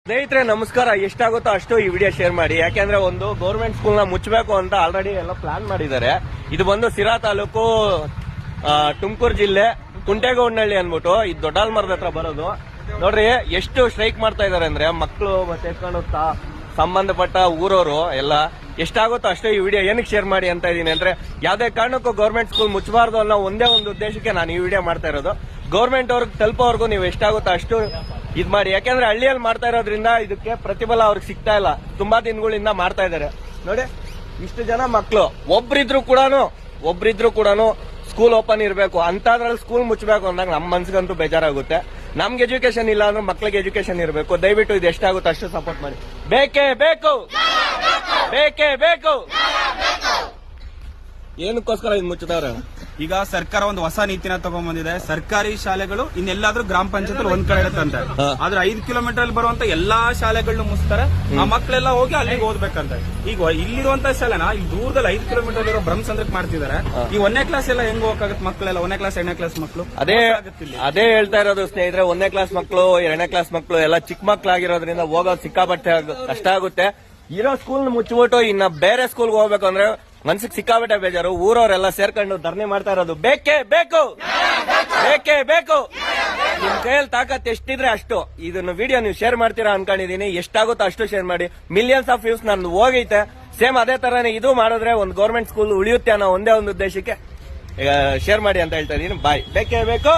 ಸ್ನೇಹಿತರೆ ನಮಸ್ಕಾರ. ಎಷ್ಟಾಗುತ್ತೋ ಅಷ್ಟು ಈ ವಿಡಿಯೋ ಶೇರ್ ಮಾಡಿ. ಯಾಕೆಂದ್ರೆ ಒಂದು ಗೌರ್ಮೆಂಟ್ ಸ್ಕೂಲ್ ನ ಮುಚ್ಚಬೇಕು ಅಂತ ಆಲ್ರೆಡಿ ಎಲ್ಲ ಪ್ಲಾನ್ ಮಾಡಿದ್ದಾರೆ. ಇದು ಬಂದು ಸಿರಾ ತಾಲೂಕು, ತುಮಕೂರು ಜಿಲ್ಲೆ, ಕುಂಟೇಗೌಡನಹಳ್ಳಿ ಅನ್ಬಿಟ್ಟು ಇದು ದೊಡ್ಡಾಲ್ಮರದ ಹತ್ರ ಬರೋದು. ನೋಡ್ರಿ ಎಷ್ಟು ಸ್ಟ್ರೈಕ್ ಮಾಡ್ತಾ ಇದಾರೆ ಅಂದ್ರೆ ಮಕ್ಕಳು ಮತ್ತೆ ಸಂಬಂಧಪಟ್ಟ ಊರವರು ಎಲ್ಲ. ಎಷ್ಟಾಗುತ್ತೋ ಅಷ್ಟೇ ಈ ವಿಡಿಯೋ ಏನಕ್ಕೆ ಶೇರ್ ಮಾಡಿ ಅಂತ ಇದೀನಿ ಅಂದ್ರೆ ಯಾವ್ದೇ ಕಾರಣಕ್ಕೂ ಗೌರ್ಮೆಂಟ್ ಸ್ಕೂಲ್ ಮುಚ್ಚಬಾರ್ದು ಅನ್ನೋ ಒಂದೇ ಒಂದು ಉದ್ದೇಶಕ್ಕೆ ನಾನು ಈ ವಿಡಿಯೋ ಮಾಡ್ತಾ ಇರೋದು. ಗೌರ್ಮೆಂಟ್ ಅವ್ರಿಗೆ ತಲುಪೋವರೆಗೂ ನೀವು ಎಷ್ಟಾಗುತ್ತೋ ಅಷ್ಟು ಇದ್ ಮಾಡಿ. ಯಾಕಂದ್ರೆ ಹಳ್ಳಿಯಲ್ಲಿ ಮಾಡ್ತಾ ಇರೋದ್ರಿಂದ ಇದಕ್ಕೆ ಪ್ರತಿಫಲ ಅವ್ರಿಗೆ ಸಿಗ್ತಾ ಇಲ್ಲ. ತುಂಬಾ ದಿನಗಳಿಂದ ಮಾಡ್ತಾ ಇದಾರೆ. ನೋಡಿ ಇಷ್ಟು ಜನ ಮಕ್ಕಳು, ಒಬ್ರಿದ್ರು ಕೂಡ ಸ್ಕೂಲ್ ಓಪನ್ ಇರಬೇಕು ಅಂತದ್ರಲ್ಲಿ ಸ್ಕೂಲ್ ಮುಚ್ಚಬೇಕು ಅಂದಾಗ ನಮ್ಮ ಮನ್ಸಿಗಂತೂ ಬೇಜಾರಾಗುತ್ತೆ. ನಮ್ಗೆ ಎಜುಕೇಶನ್ ಇಲ್ಲ ಅಂದ್ರೆ ಮಕ್ಳಿಗೆ ಎಜುಕೇಶನ್ ಇರಬೇಕು. ದಯವಿಟ್ಟು ಇದು ಎಷ್ಟಾಗುತ್ತೆ ಅಷ್ಟು ಸಪೋರ್ಟ್ ಮಾಡಿ. ಬೇಕೇ ಬೇಕು. ಏನಕ್ಕೋಸ್ಕರ ಇದು ಮುಚ್ಚದವ್ರೆ? ಈಗ ಸರ್ಕಾರ ಒಂದು ಹೊಸ ನೀತಿನ ತಗೊಂಡ್ಬಂದಿದೆ. ಸರ್ಕಾರಿ ಶಾಲೆಗಳು ಇನ್ನೆಲ್ಲಾದ್ರೂ ಗ್ರಾಮ ಪಂಚಾಯತ್ ಒಂದ್ ಕಡೆ ಇರುತ್ತಂತೆ. ಆದ್ರೆ 5 ಕಿಲೋಮೀಟರ್ ಅಲ್ಲಿ ಬರುವಂತ ಎಲ್ಲಾ ಶಾಲೆಗಳನ್ನ ಮುಚ್ತಾರೆ. ಆ ಮಕ್ಕಳೆಲ್ಲ ಹೋಗಿ ಅಲ್ಲಿಗೆ ಓದ್ಬೇಕಂತ. ಈಗ ಇಲ್ಲಿರುವಂತ ಶಾಲೆನ ಇಲ್ಲಿ ದೂರದಲ್ಲಿ 5 ಕಿಲೋಮೀಟರ್ ಇರೋ ಬ್ರಹ್ಮಸಂದ್ರಕ್ಕೆ ಮಾಡ್ತಿದ್ದಾರೆ. ಈ 1ನೇ ಕ್ಲಾಸ್ ಎಲ್ಲ ಹೆಂಗ್ ಹೋಗಕ್ಕಾಗತ್ತೆ? ಮಕ್ಕಳೆಲ್ಲ 1ನೇ ಕ್ಲಾಸ್ 2ನೇ ಕ್ಲಾಸ್ ಮಕ್ಕಳು ಅದೇ ಹೇಳ್ತಾ ಇರೋದು ಸ್ನೇಹಿತರೆ. 1ನೇ ಕ್ಲಾಸ್ ಮಕ್ಕಳು 2ನೇ ಕ್ಲಾಸ್ ಮಕ್ಕಳು ಎಲ್ಲ ಚಿಕ್ಕ ಮಕ್ಕಳಾಗಿರೋದ್ರಿಂದ ಹೋಗೋದು ಸಿಕ್ಕಾಪಟ್ಟೆ ಕಷ್ಟ ಆಗುತ್ತೆ. ಇರೋ ಸ್ಕೂಲ್ ಮುಚ್ಚಿಬಿಟ್ಟು ಇನ್ನ ಬೇರೆ ಸ್ಕೂಲ್ಗೆ ಹೋಗ್ಬೇಕು ಅಂದ್ರೆ ಮನ್ಸಿಗೆ ಸಿಕ್ಕಾಬಿಟ್ಟೆ ಬೇಜಾರು. ಊರವರೆಲ್ಲ ಸೇರ್ಕೊಂಡು ಧರಣಿ ಮಾಡ್ತಾ ಇರೋದು. ಬೇಕೇ ಬೇಕು. ನಿಮ್ ಕೈಯಲ್ಲಿ ತಾಕತ್ ಎಷ್ಟಿದ್ರೆ ಅಷ್ಟು ಇದನ್ನು ವಿಡಿಯೋ ನೀವು ಶೇರ್ ಮಾಡ್ತೀರಾ ಅನ್ಕೊಂಡಿದೀನಿ. ಎಷ್ಟಾಗುತ್ತೋ ಅಷ್ಟು ಶೇರ್ ಮಾಡಿ. ಮಿಲಿಯನ್ಸ್ ಆಫ್ ವ್ಯೂಸ್ ನಾನು ಹೋಗೈತೆ. ಸೇಮ್ ಅದೇ ತರನೇ ಇದು ಮಾಡಿದ್ರೆ ಒಂದು ಗೌರ್ಮೆಂಟ್ ಸ್ಕೂಲ್ ಉಳಿಯುತ್ತೆ ಅನ್ನೋ ಒಂದೇ ಒಂದು ಉದ್ದೇಶಕ್ಕೆ ಶೇರ್ ಮಾಡಿ ಅಂತ ಹೇಳ್ತಾ ಇದೀನಿ. ಬಾಯ್. ಬೇಕೇ ಬೇಕು.